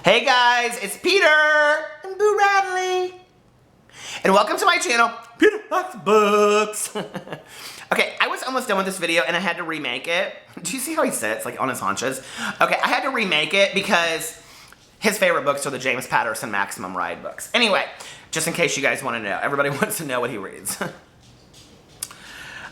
Hey guys, it's Peter and Boo Radley. And welcome to my channel, Peter Likes Books. Okay, I was almost done with this video and I had to remake it. Do you see how he sits, like on his haunches? Okay, I had to remake it because his favorite books are the James Patterson Maximum Ride books. Anyway, just in case you guys want to know, everybody wants to know what he reads.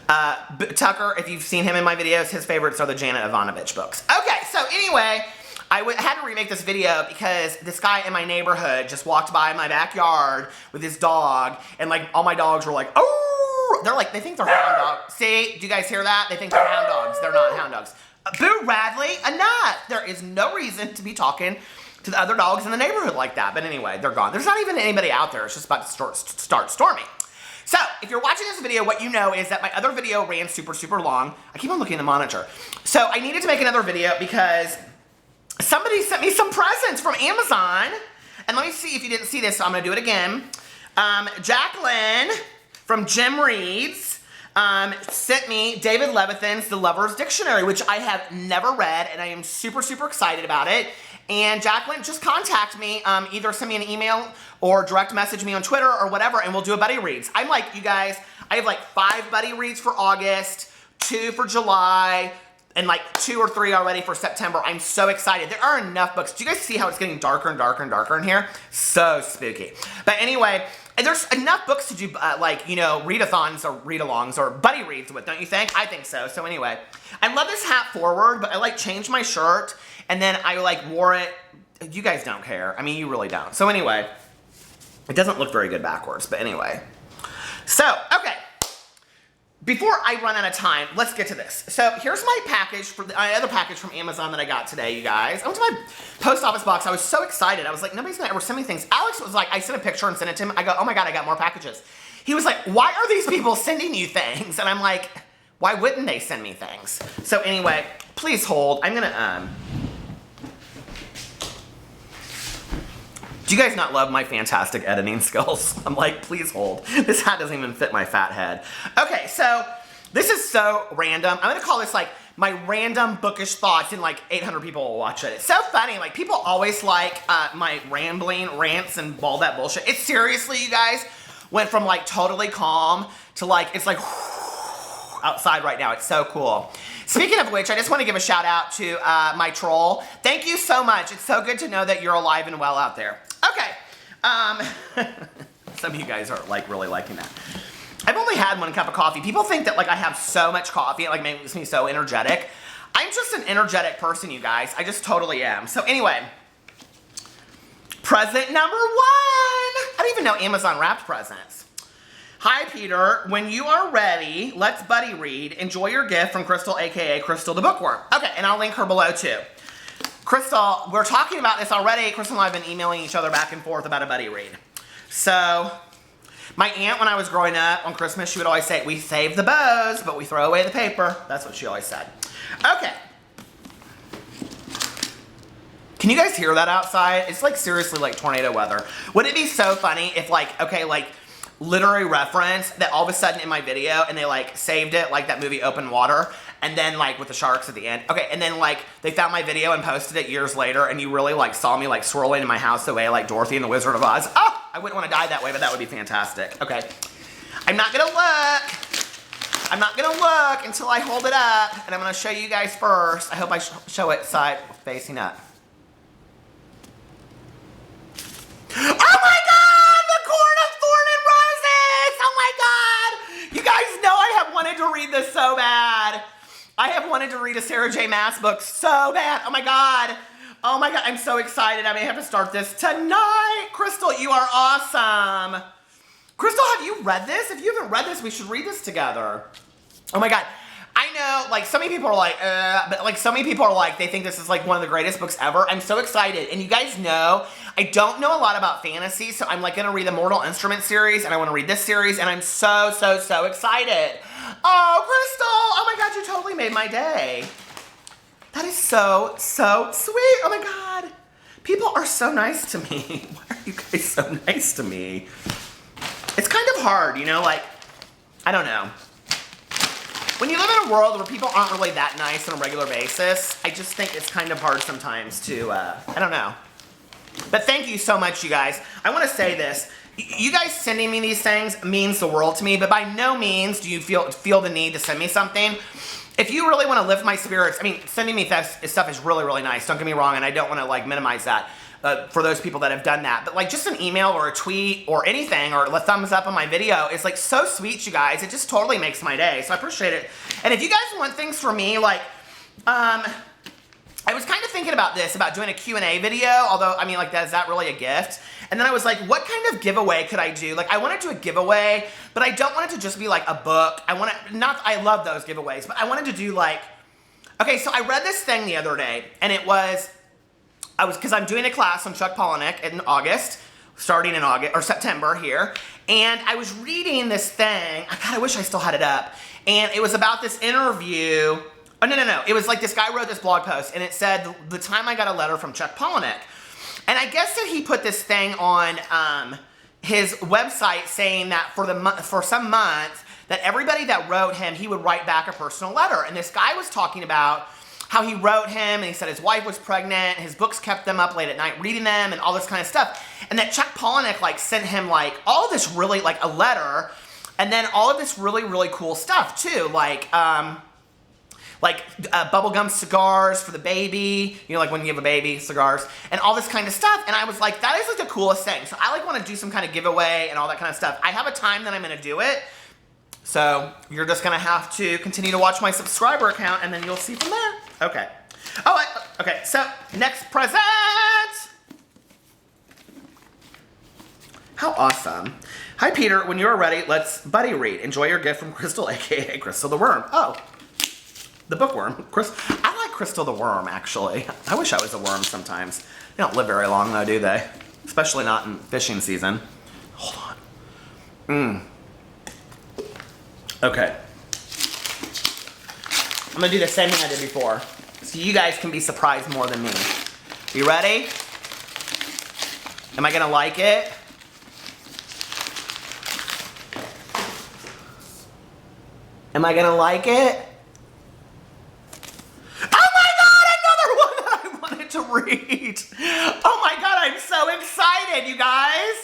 Tucker, if you've seen him in my videos, his favorites are the Janet Ivanovich books. Okay, so anyway, I had to remake this video because this guy in my neighborhood just walked by my backyard with his dog, and like all my dogs were like, oh, they're like, they think they're hound dogs. See, do you guys hear that? They think they're hound dogs. They're not hound dogs. Boo Radley, enough. There is no reason to be talking to the other dogs in the neighborhood like that. But anyway, they're gone. There's not even anybody out there. It's just about to start storming. So, if you're watching this video, what you know is that my other video ran super, super long. I keep on looking at the monitor. So, I needed to make another video because somebody sent me some presents from Amazon. And let me see if you didn't see this, so I'm going to do it again. Jacqueline from Jim Reads sent me David Levithan's The Lover's Dictionary, which I have never read, and I am super, super excited about it. And Jacqueline, just contact me, either send me an email or direct message me on Twitter or whatever, and we'll do a buddy reads. I'm like, you guys, I have like 5 buddy reads for August, 2 for July, and like 2 or 3 already for September. I'm so excited. There are enough books. Do you guys see how it's getting darker and darker and darker in here? So spooky. But anyway, there's enough books to do, like, you know, readathons or read-alongs or buddy reads with, don't you think? I think so. So anyway, I love this hat forward, but I like changed my shirt and then I like wore it. You guys don't care. I mean, you really don't. So anyway, it doesn't look very good backwards, but anyway. So, okay. Before I run out of time, let's get to this. So here's my package, my other package from Amazon that I got today, you guys. I went to my post office box. I was so excited. I was like, nobody's gonna ever send me things. Alex was like, I sent a picture and sent it to him. I go, oh my God, I got more packages. He was like, why are these people sending you things? And I'm like, why wouldn't they send me things? So anyway, please hold. I'm gonna, do you guys not love my fantastic editing skills? I'm like, please hold. This hat doesn't even fit my fat head. Okay, so this is so random. I'm gonna call this like my random bookish thoughts, and like 800 people will watch it. It's so funny. Like, people always like my rambling rants and all that bullshit. It seriously, you guys, went from like totally calm to like, it's like outside right now. It's so cool. Speaking of which, I just want to give a shout out to my troll. Thank you so much. It's so good to know that you're alive and well out there. Okay. Some of you guys are like really liking that. I've only had 1 cup of coffee. People think that like I have so much coffee, it like makes me so energetic. I'm just an energetic person, you guys. I just totally am. So anyway, present number 1. I don't even know Amazon wrapped presents. Hi, Peter. When you are ready, let's buddy read. Enjoy your gift from Crystal, aka Crystal the Bookworm. Okay, and I'll link her below too. Crystal, we're talking about this already. Crystal and I have been emailing each other back and forth about a buddy read. So, my aunt, when I was growing up on Christmas, she would always say, we save the bows, but we throw away the paper. That's what she always said. Okay. Can you guys hear that outside? It's like seriously like tornado weather. Wouldn't it be so funny if like, okay, like literary reference that all of a sudden in my video and they like saved it like that movie Open Water, and then like with the sharks at the end. Okay, and then like they found my video and posted it years later, and you really like saw me like swirling in my house the way like Dorothy and the Wizard of Oz. Oh, I wouldn't want to die that way, but that would be fantastic. Okay, I'm not gonna look. I'm not gonna look until I hold it up, and I'm gonna show you guys first. I hope I show it side facing up. Oh my God, the Court of Thorn and Roses! Oh my God! You guys know I have wanted to read this so bad. I have wanted to read a Sarah J. Maas book so bad. Oh my God. Oh my God, I'm so excited. I may have to start this tonight. Crystal, you are awesome. Crystal, have you read this? If you haven't read this, we should read this together. Oh my God. I know, like, so many people are like, but like, so many people are like, they think this is like one of the greatest books ever. I'm so excited. And you guys know, I don't know a lot about fantasy, so I'm like gonna read the Mortal Instruments series, and I wanna read this series, and I'm so, so, so excited. Oh, Crystal, oh my God, you totally made my day. That is so, so sweet. Oh my God. People are so nice to me. Why are you guys so nice to me? It's kind of hard, you know, like, I don't know. When you live in a world where people aren't really that nice on a regular basis, I just think it's kind of hard sometimes to, I don't know. But thank you so much, you guys. I want to say this. You guys sending me these things means the world to me, but by no means do you feel the need to send me something. If you really want to lift my spirits, I mean, sending me stuff is really, really nice. Don't get me wrong, and I don't want to like minimize that for those people that have done that. But like just an email or a tweet or anything or a thumbs up on my video is like so sweet, you guys. It just totally makes my day, so I appreciate it. And if you guys want things from me, like, I was kind of thinking about this, about doing a Q&A video, although, I mean, like, is that really a gift? And then I was like, what kind of giveaway could I do? Like, I want to do a giveaway, but I don't want it to just be like a book. I love those giveaways, but I wanted to do like, okay, so I read this thing the other day, and it was, because I'm doing a class on Chuck Palahniuk in August, starting in August, or September here, and I was reading this thing, I wish I still had it up, and it was about this interview. Oh, no. It was like this guy wrote this blog post, and it said, the time I got a letter from Chuck Palahniuk. And I guess that he put this thing on his website saying that for some months, that everybody that wrote him, he would write back a personal letter. And this guy was talking about how he wrote him, and he said his wife was pregnant, his books kept them up late at night reading them, and all this kind of stuff. And that Chuck Palahniuk like sent him like all this really, like a letter, and then all of this really, really cool stuff too, like bubblegum cigars for the baby, you know, like when you have a baby, cigars, and all this kind of stuff. And I was like, that is like the coolest thing. So I like want to do some kind of giveaway and all that kind of stuff. I have a time that I'm going to do it. So you're just going to have to continue to watch my subscriber account, and then you'll see from there. Okay. Okay, so next present. How awesome. Hi, Peter. When you're ready, let's buddy read. Enjoy your gift from Crystal, aka Crystal the Worm. Oh. The bookworm. I like Crystal the Worm, actually. I wish I was a worm sometimes. They don't live very long, though, do they? Especially not in fishing season. Hold on. Okay. I'm going to do the same thing I did before, so you guys can be surprised more than me. You ready? Am I going to like it? Am I going to like it? To read. Oh my god, I'm so excited, you guys.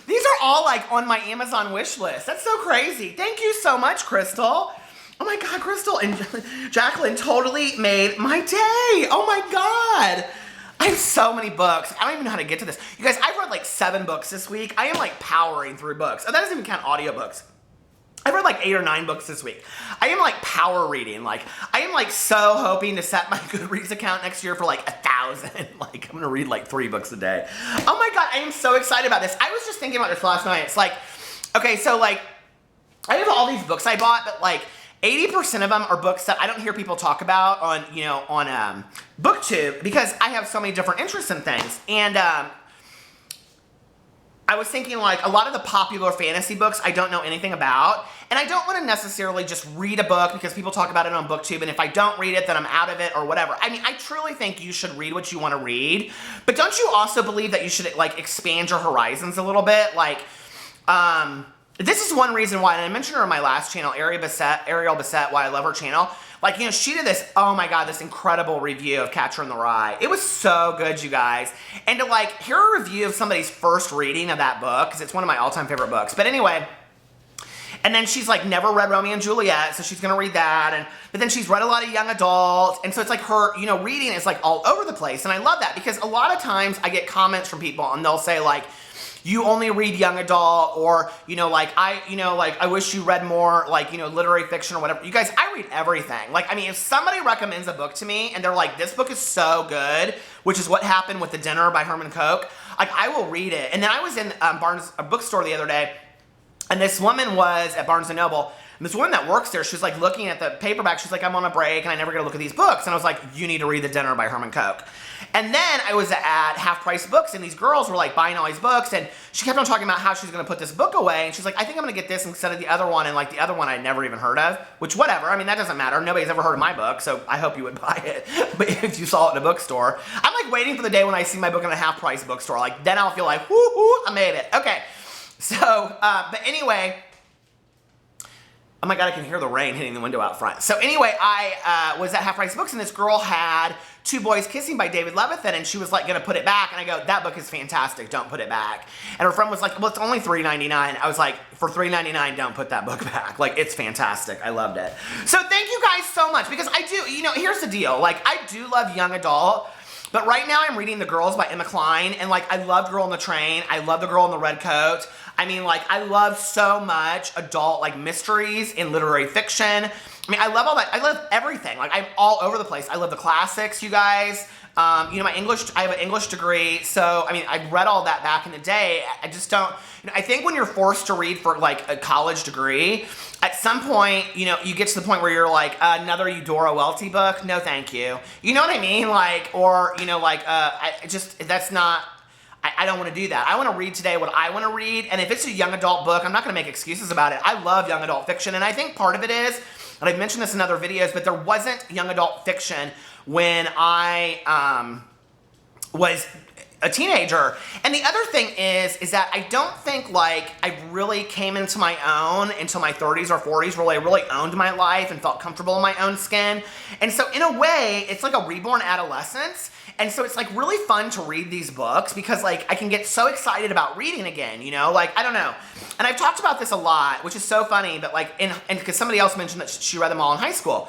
These are all like on my Amazon wish list. That's so crazy. Thank you so much, Crystal. Oh my god, Crystal and Jacqueline totally made my day. Oh my god. I have so many books. I don't even know how to get to this. You guys, I've read like 7 books this week. I am like powering through books. And that doesn't even count audiobooks. I've read like 8 or 9 books this week. I am like power reading. Like, I am like so hoping to set my Goodreads account next year for like 1,000. Like, I'm gonna read like 3 books a day. Oh my god, I am so excited about this. I was just thinking about this last night. It's like, okay, so like, I have all these books I bought, but like 80% of them are books that I don't hear people talk about on, you know, on BookTube, because I have so many different interests in things. And I was thinking like a lot of the popular fantasy books I don't know anything about, and I don't want to necessarily just read a book because people talk about it on BookTube, and if I don't read it, then I'm out of it or whatever. I mean, I truly think you should read what you want to read, but don't you also believe that you should like expand your horizons a little bit? Like, this is one reason why, and I mentioned her in my last channel, Ariel Bissett, why I love her channel. Like, you know, she did this, oh my god, this incredible review of Catcher in the Rye. It was so good, you guys. And to like hear a review of somebody's first reading of that book, because it's one of my all-time favorite books. But anyway, and then she's like never read Romeo and Juliet, so she's gonna read that. But then she's read a lot of young adults, and so it's like her, you know, reading is like all over the place. And I love that, because a lot of times I get comments from people, and they'll say like, you only read young adult, or, you know, like, I wish you read more, like, you know, literary fiction or whatever. You guys, I read everything. Like, I mean, if somebody recommends a book to me, and they're like, this book is so good, which is what happened with The Dinner by Herman Koch, like, I will read it. And then I was in a bookstore the other day, and this woman was at Barnes & Noble, and this woman that works there, she was like looking at the paperback, she's like, I'm on a break, and I never get to look at these books. And I was like, you need to read The Dinner by Herman Koch. And then I was at Half Price Books, and these girls were like buying all these books, and she kept on talking about how she's going to put this book away, and she's like, I think I'm going to get this instead of the other one, and like the other one I'd never even heard of, which whatever, I mean, that doesn't matter. Nobody's ever heard of my book, so I hope you would buy it. But if you saw it in a bookstore, I'm like waiting for the day when I see my book in a Half Price bookstore, like then I'll feel like, whoo, whoo, I made it. Okay, so, but anyway, so, okay, so like 80% of them are books that I don't hear people talk about on, you know, on BookTube, because I have so many different interests in things. And to like hear a review of somebody's first reading of that book, because it's one of my all-time favorite books. But anyway, and then I was like, okay, so like 80% of them are books that I don't hear people talk about on, you know, on BookTube, because I have so many different interests in things. And to like hear a review of somebody's first reading of that book, because it's one of my all-time favorite books. But anyway, so Oh my God, I can hear the rain hitting the window out front. So anyway, I was at Half Price Books, and this girl had Two Boys Kissing by David Levithan, and she was like gonna put it back, and I go, that book is fantastic, don't put it back. And her friend was like, well, it's only $3.99. I was like, for $3.99, don't put that book back. Like, it's fantastic, I loved it. So thank you guys so much, because I do, you know, here's the deal, like, I do love young adult, but right now I'm reading The Girls by Emma Cline, and like, I love Girl on the Train, I love The Girl in the Red Coat. I mean, like, I love so much adult, like, mysteries in literary fiction. I mean, I love all that. I love everything. Like, I'm all over the place. I love the classics, you guys. You know, I have an English degree, so, I mean, I read all that back in the day. I just don't, you know, I think when you're forced to read for, like, a college degree, at some point, you know, you get to the point where you're like, another Eudora Welty book? No, thank you. You know what I mean? like, or, you know, like, that's not, I don't want to do that. I want to read today what I want to read, and if it's a young adult book, I'm not going to make excuses about it. I love young adult fiction, and I think part of it is, and I've mentioned this in other videos, but there wasn't young adult fiction when I was a teenager. And the other thing is that I don't think, like, I really came into my own until my 30s or 40s, where I really owned my life and felt comfortable in my own skin. And so in a way, it's like a reborn adolescence. And so it's like really fun to read these books because like I can get so excited about reading again, you know, like, I don't know. And I've talked about this a lot, which is so funny, but like, and because somebody else mentioned that she read them all in high school.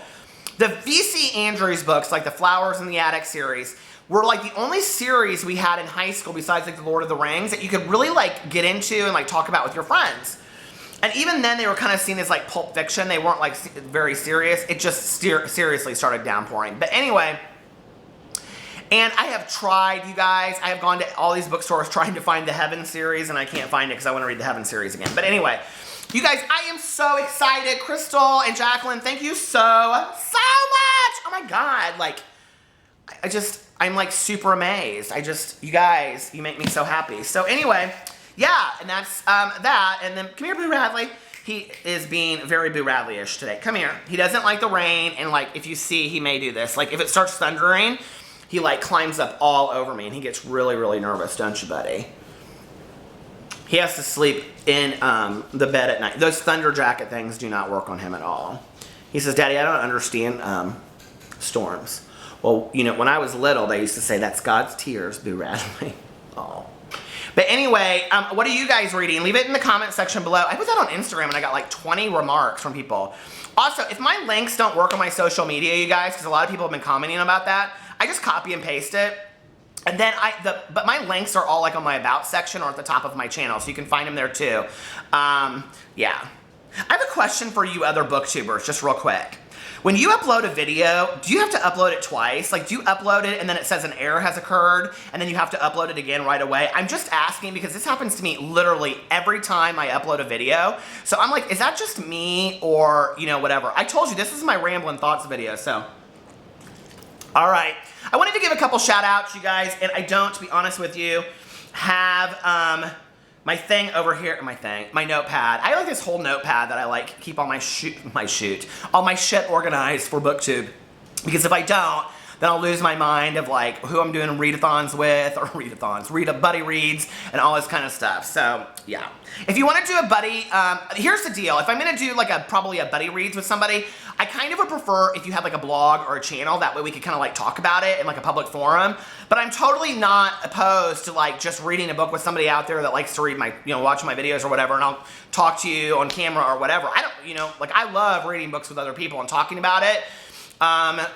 The V.C. Andrews books, like the Flowers in the Attic series, were like the only series we had in high school besides like the Lord of the Rings that you could really like get into and like talk about with your friends. And even then they were kind of seen as like pulp fiction. They weren't like very serious. It just seriously started downpouring. But anyway, and I have tried, you guys, I have gone to all these bookstores trying to find the Heaven series, and I can't find it because I want to read the Heaven series again. But anyway, you guys, I am so excited. Crystal and Jacqueline, thank you so much. Oh my God, like, I'm like super amazed. you guys, you make me so happy. So anyway, yeah, and that's that. And then, come here, Boo Radley. He is being very Boo Radley-ish today. Come here. He doesn't like the rain, and like, if you see, he may do this. Like, if it starts thundering, he like climbs up all over me and he gets really, really nervous, don't you, buddy? He has to sleep in the bed at night. Those thunder jacket things do not work on him at all. He says, Daddy, I don't understand storms. Well, you know, when I was little, they used to say, that's God's tears, Boo Radley. Oh. But anyway, what are you guys reading? Leave it in the comment section below. I put that on Instagram and I got like 20 remarks from people. Also, if my links don't work on my social media, you guys, because a lot of people have been commenting about that, I just copy and paste it. And then but my links are all like on my About section or at the top of my channel, so you can find them there too. Yeah. I have a question for you other booktubers, just real quick. When you upload a video, do you have to upload it twice? Like, do you upload it and then it says an error has occurred and then you have to upload it again right away? I'm just asking because this happens to me literally every time I upload a video. So I'm like, is that just me or, you know, whatever? I told you, this is my Ramblin' Thoughts video, so. All right. I wanted to give a couple shout outs, you guys, and I don't, to be honest with you, have my thing over here, my notepad. I like this whole notepad that I like keep all my all my shit organized for BookTube. Because if I don't, then I'll lose my mind of like who I'm doing readathons with, or buddy reads, and all this kind of stuff. So yeah. If you want to do a buddy, here's the deal. If I'm going to do like probably a buddy reads with somebody, I kind of would prefer if you have like a blog or a channel. That way we could kind of like talk about it in like a public forum. But I'm totally not opposed to like just reading a book with somebody out there that likes to read my, you know, watch my videos or whatever, and I'll talk to you on camera or whatever. I don't, you know, like I love reading books with other people and talking about it.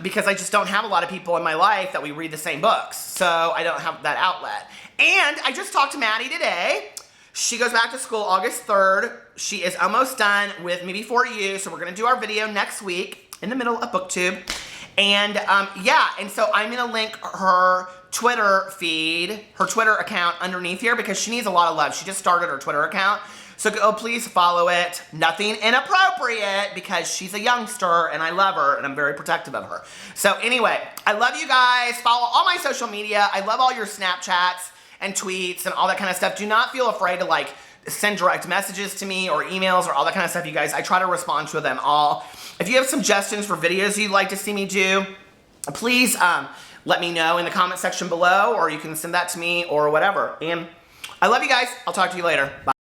Because I just don't have a lot of people in my life that we read the same books. So I don't have that outlet. And I just talked to Maddie today. She goes back to school August 3rd. She is almost done with Me Before You. So we're going to do our video next week in the middle of BookTube. And yeah, and so I'm going to link her Twitter feed, her Twitter account underneath here because she needs a lot of love. She just started her Twitter account. So go, please follow it. Nothing inappropriate because she's a youngster and I love her and I'm very protective of her. So anyway, I love you guys. Follow all my social media. I love all your Snapchats and tweets and all that kind of stuff. Do not feel afraid to like send direct messages to me or emails or all that kind of stuff, you guys. I try to respond to them all. If you have suggestions for videos you'd like to see me do, please let me know in the comment section below, or you can send that to me or whatever. And I love you guys. I'll talk to you later. Bye.